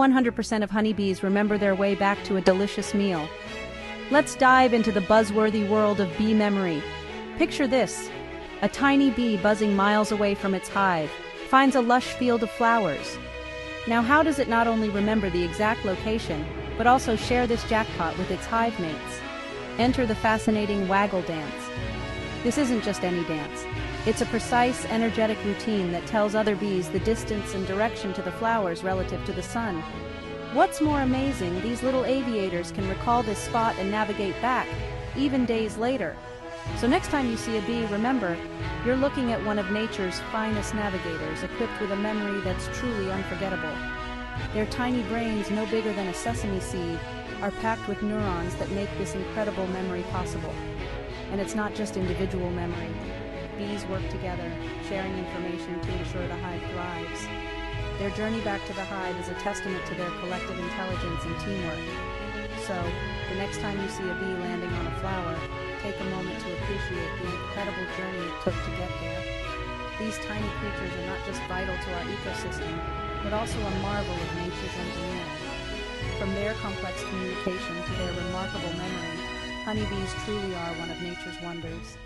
100% of honeybees remember their way back to a delicious meal. Let's dive into the buzzworthy world of bee memory. Picture this: a tiny bee buzzing miles away from its hive finds a lush field of flowers. Now, how does it not only remember the exact location, but also share this jackpot with its hive mates? Enter the fascinating waggle dance. This isn't just any dance. It's a precise, energetic routine that tells other bees the distance and direction to the flowers relative to the sun. What's more amazing, these little aviators can recall this spot and navigate back, even days later. So next time you see a bee, remember, you're looking at one of nature's finest navigators, equipped with a memory that's truly unforgettable. Their tiny brains, no bigger than a sesame seed, are packed with neurons that make this incredible memory possible. And it's not just individual memory. Bees work together, sharing information to ensure the hive thrives. Their journey back to the hive is a testament to their collective intelligence and teamwork. So, the next time you see a bee landing on a flower, take a moment to appreciate the incredible journey it took to get there. These tiny creatures are not just vital to our ecosystem, but also a marvel of nature's engineering. From their complex communication to their remarkable memory, honeybees truly are one of nature's wonders.